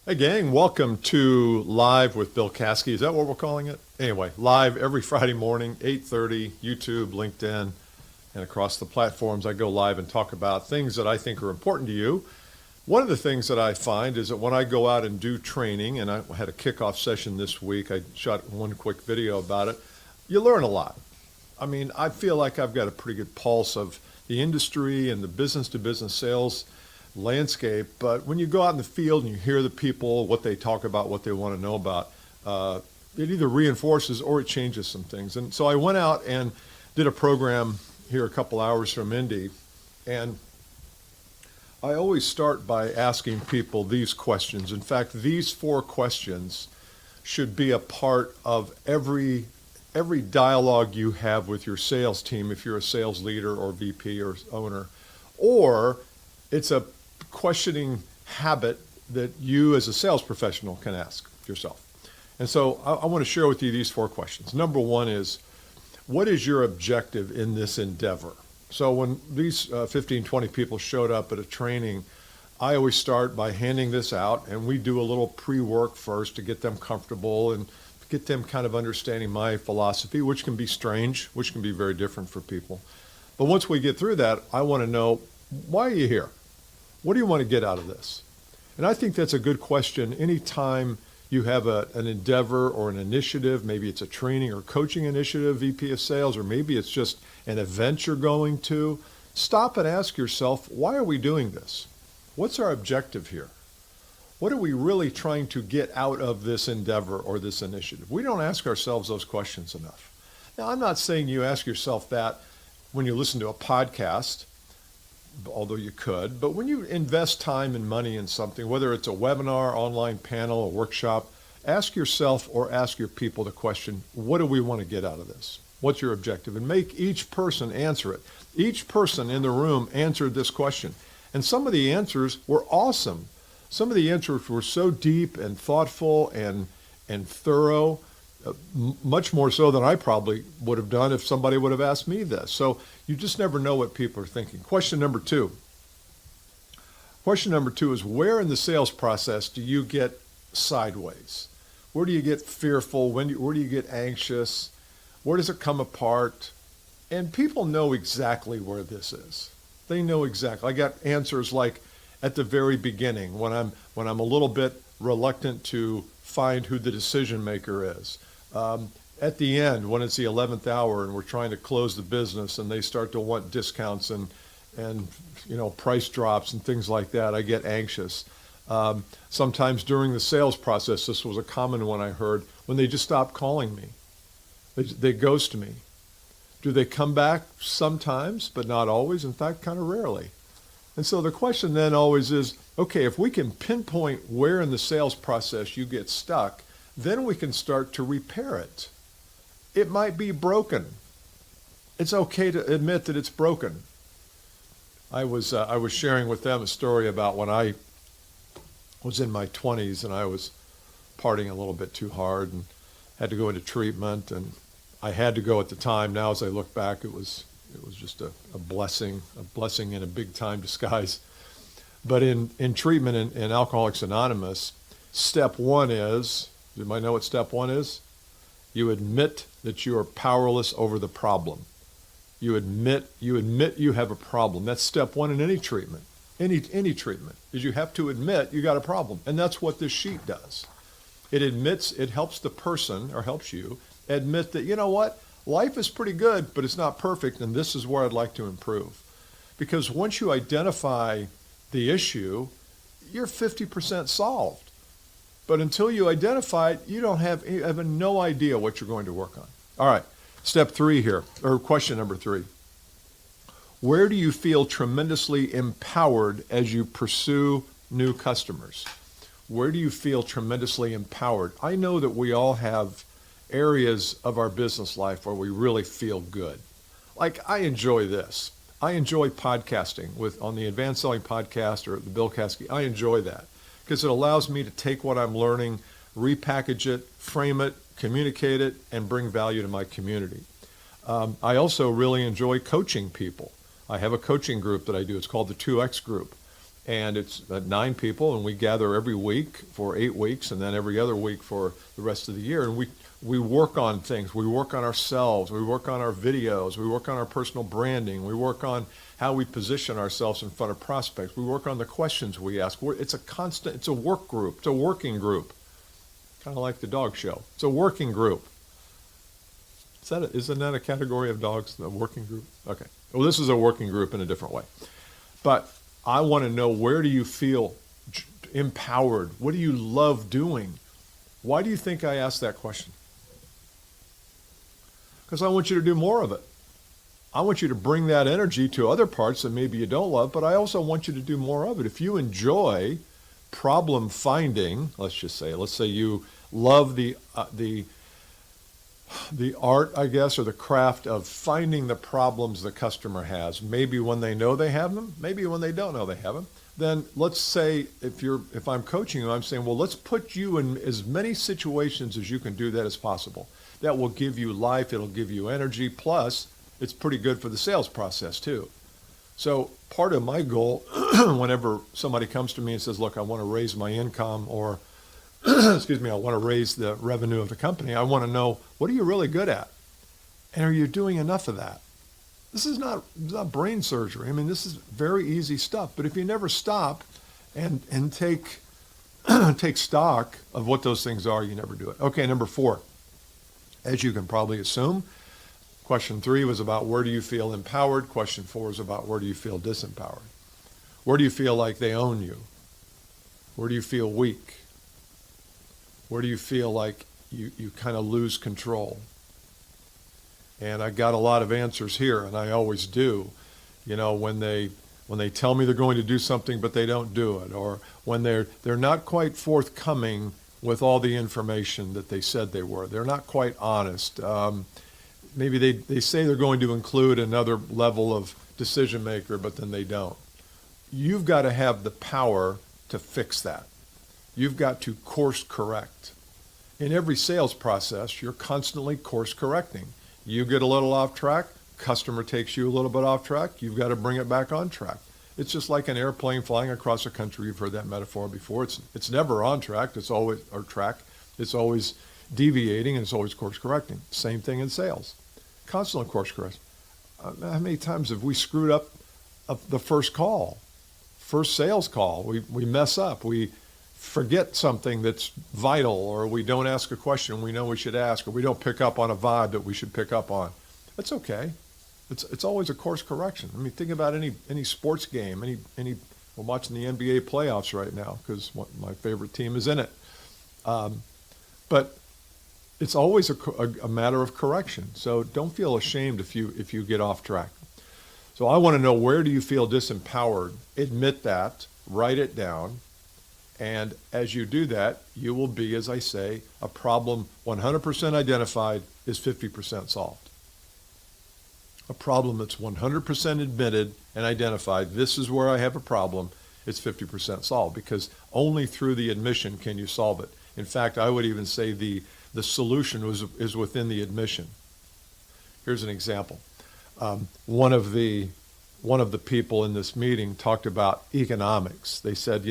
Hey gang, welcome to Live with Bill Caskey. Is that what we're calling it? Anyway, live every Friday morning, 8:30, YouTube, LinkedIn, and across the platforms. I go live and talk about things that I think are important to you. One of the things that I find is that when I go out and do training, and I had a kickoff session this week, I shot one quick video about it, you learn a lot. I mean, I feel like I've got a pretty good pulse of the industry and the business-to-business sales landscape, but when you go out in the field and you hear the people, what they talk about, what they want to know about, it either reinforces or it changes some things. And so I went out and did a program here a couple hours from Indy, and I always start by asking people these questions. In fact, these 4 questions should be a part of every dialogue you have with your sales team if you're a sales leader or VP or owner, or it's a questioning habit that you as a sales professional can ask yourself. And so I want to share with you these 4 questions. Number 1 is, what is your objective in this endeavor? So when these 15, 20 people showed up at a training, I always start by handing this out, and we do a little pre-work first to get them comfortable and get them kind of understanding my philosophy, which can be strange, which can be very different for people. But once we get through that, I want to know, why are you here? What do you want to get out of this? And I think that's a good question anytime you have an endeavor or an initiative. Maybe it's a training or coaching initiative, VP of sales, or maybe it's just an event you're going to. Stop and ask yourself, why are we doing this? What's our objective here? What are we really trying to get out of this endeavor or this initiative? We don't ask ourselves those questions enough. Now, I'm not saying you ask yourself that when you listen to a podcast, although you could, but when you invest time and money in something, whether it's a webinar, online panel, a workshop, ask yourself or ask your people the question, what do we want to get out of this? What's your objective? And make each person answer it. Each person in the room answered this question. And some of the answers were awesome. Some of the answers were so deep and thoughtful and thorough, much more so than I probably would have done if somebody would have asked me this. So you just never know what people are thinking. Question number 2. Question number 2 is, where in the sales process do you get sideways? Where do you get fearful? Where do you get anxious? Where does it come apart? And people know exactly where this is. They know exactly. I got answers like at the very beginning when I'm a little bit reluctant to find who the decision maker is. At the end, when it's the 11th hour and we're trying to close the business and they start to want discounts and price drops and things like that, I get anxious. Sometimes during the sales process, this was a common one I heard, when they just stop calling me. They ghost me. Do they come back? Sometimes, but not always. In fact, kind of rarely. And so the question then always is, okay, if we can pinpoint where in the sales process you get stuck, then we can start to repair it. It might be broken. It's okay to admit that it's broken. I was sharing with them a story about when I was in my 20s and I was partying a little bit too hard and had to go into treatment, and I had to go at the time. Now as I look back, it was just a blessing in a big time disguise. But in treatment in Alcoholics Anonymous, step 1 is, you might know what step 1 is? You admit that you are powerless over the problem. You admit you have a problem. That's step 1 in any treatment. Any treatment is you have to admit you got a problem. And that's what this sheet does. It helps the person, or helps you, admit that, you know what? Life is pretty good, but it's not perfect, and this is where I'd like to improve. Because once you identify the issue, you're 50% solved. But until you identify it, you have no idea what you're going to work on. All right, step 3 here, or question number 3. Where do you feel tremendously empowered as you pursue new customers? Where do you feel tremendously empowered? I know that we all have areas of our business life where we really feel good. Like, I enjoy this. I enjoy podcasting on the Advanced Selling Podcast or the Bill Caskey. I enjoy that because it allows me to take what I'm learning, repackage it, frame it, communicate it, and bring value to my community. I also really enjoy coaching people. I have a coaching group that I do. It's called the 2X Group. And it's 9 people, and we gather every week for 8 weeks, and then every other week for the rest of the year. And we work on things. We work on ourselves. We work on our videos. We work on our personal branding. We work on how we position ourselves in front of prospects. We work on the questions we ask. It's a work group. It's a working group. Kind of like the dog show. It's a working group. Isn't that a category of dogs, the working group? Okay. Well, this is a working group in a different way. But I want to know, where do you feel empowered? What do you love doing? Why do you think I asked that question? Because I want you to do more of it. I want you to bring that energy to other parts that maybe you don't love, but I also want you to do more of it. If you enjoy problem finding, let's say you love the art, I guess, or the craft of finding the problems the customer has, maybe when they know they have them, maybe when they don't know they have them, then let's say if I'm coaching you, I'm saying, well, let's put you in as many situations as you can do that as possible. That will give you life, it'll give you energy, plus it's pretty good for the sales process too. So part of my goal, whenever somebody comes to me and says, look, I want to raise my income, or excuse me, I want to raise the revenue of the company, I want to know, what are you really good at? And are you doing enough of that? This is not brain surgery. I mean, this is very easy stuff. But if you never stop and take take stock of what those things are, you never do it. Okay, number 4. As you can probably assume, question 3 was about where do you feel empowered. Question 4 is about where do you feel disempowered. Where do you feel like they own you? Where do you feel weak? Where do you feel like you kind of lose control? And I got a lot of answers here, and I always do. You know, when they tell me they're going to do something but they don't do it, or when they're not quite forthcoming with all the information that they said they were. They're not quite honest. Maybe they say they're going to include another level of decision maker, but then they don't. You've got to have the power to fix that. You've got to course correct. In every sales process, you're constantly course correcting. You get a little off track, customer takes you a little bit off track, you've got to bring it back on track. It's just like an airplane flying across a country. You've heard that metaphor before. It's never on track. It's always It's always deviating, and it's always course correcting. Same thing in sales. Constantly course correct. How many times have we screwed up the first sales call? We mess up. We forget something that's vital, or we don't ask a question we know we should ask, or we don't pick up on a vibe that we should pick up on. That's okay. It's always a course correction. I mean, think about any sports game. We're watching the NBA playoffs right now because my favorite team is in it. But it's always a matter of correction. So don't feel ashamed if you get off track. So I want to know, where do you feel disempowered? Admit that. Write it down. And as you do that, you will be, as I say, a problem 100% identified is 50% solved. A problem that's 100% admitted and identified, this is where I have a problem, it's 50% solved, because only through the admission can you solve it. In fact, I would even say the solution is within the admission. Here's an example. One of the people in this meeting talked about economics. They said,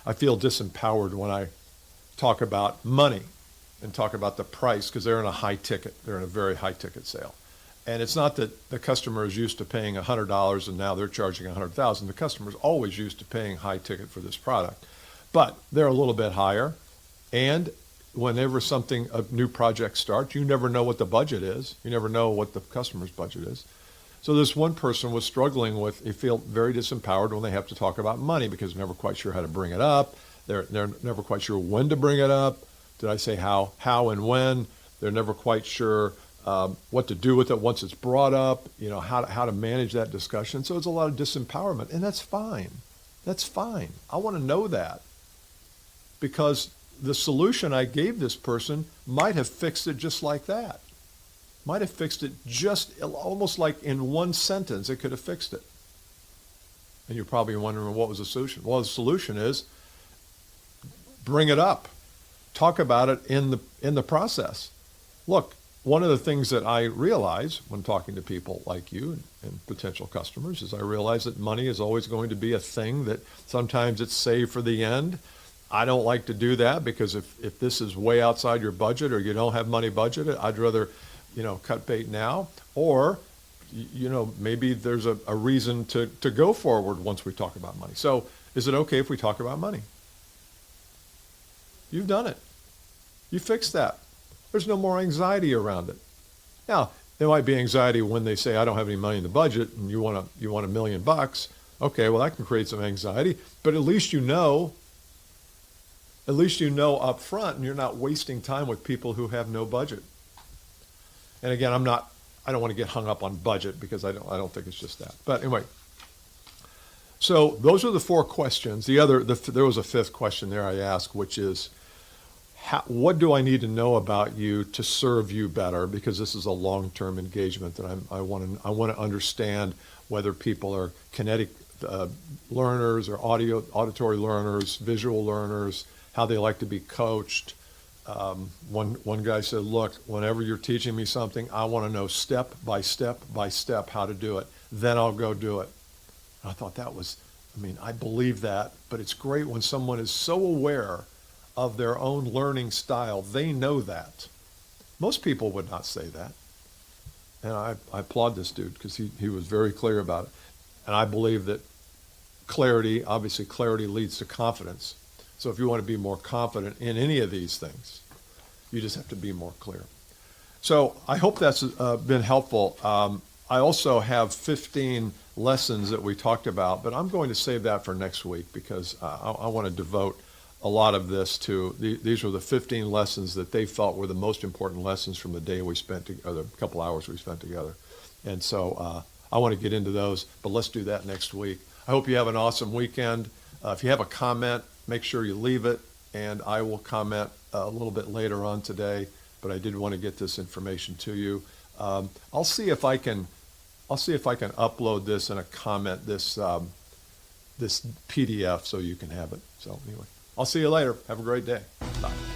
I feel disempowered when I talk about money and talk about the price, because they're in a very high ticket sale. And it's not that the customer is used to paying $100 and now they're charging $100,000. The customer is always used to paying high ticket for this product, but they're a little bit higher. And whenever a new project starts, you never know what the budget is. You never know what the customer's budget is. So this one person was struggling they feel very disempowered when they have to talk about money, because they're never quite sure how to bring it up. They're never quite sure when to bring it up. Did I say how and when? They're never quite sure what to do with it once it's brought up, how to manage that discussion. So it's a lot of disempowerment, and that's fine. That's fine. I want to know that, because the solution I gave this person might have fixed it just like that. Might have fixed it just almost like in one sentence. It could have fixed it. And you're probably wondering, what was the solution? Well, the solution is bring it up. Talk about it in the process. Look, one of the things that I realize when talking to people like you and potential customers is I realize that money is always going to be a thing that sometimes it's saved for the end. I don't like to do that because if this is way outside your budget or you don't have money budgeted, I'd rather, cut bait now. Or, maybe there's a reason to go forward once we talk about money. So is it okay if we talk about money? You've done it. You fixed that. There's no more anxiety around it. Now, there might be anxiety when they say, I don't have any money in the budget and you want $1 million. Okay, well, that can create some anxiety, but at least you know up front and you're not wasting time with people who have no budget. And again, I don't want to get hung up on budget because I don't think it's just that. But anyway, so those are the 4 questions. There was a 5th question there I asked, which is, what do I need to know about you to serve you better? Because this is a long-term engagement that I want to understand whether people are kinetic learners or auditory learners, visual learners, how they like to be coached. One guy said, look, whenever you're teaching me something, I want to know step by step by step how to do it. Then I'll go do it. And I thought I believe that, but it's great when someone is so aware of their own learning style. They know that. Most people would not say that. And I applaud this dude because he was very clear about it. And I believe that clarity leads to confidence. So if you want to be more confident in any of these things, you just have to be more clear. So I hope that's been helpful. I also have 15 lessons that we talked about, but I'm going to save that for next week because I want to devote a lot of this to, these were the 15 lessons that they felt were the most important lessons from the day we spent, or the couple hours we spent together. And so I want to get into those, but let's do that next week. I hope you have an awesome weekend. If you have a comment, make sure you leave it, and I will comment a little bit later on today, but I did want to get this information to you. I'll see if I can upload this in a comment, this PDF, so you can have it. So anyway, I'll see you later. Have a great day. Bye.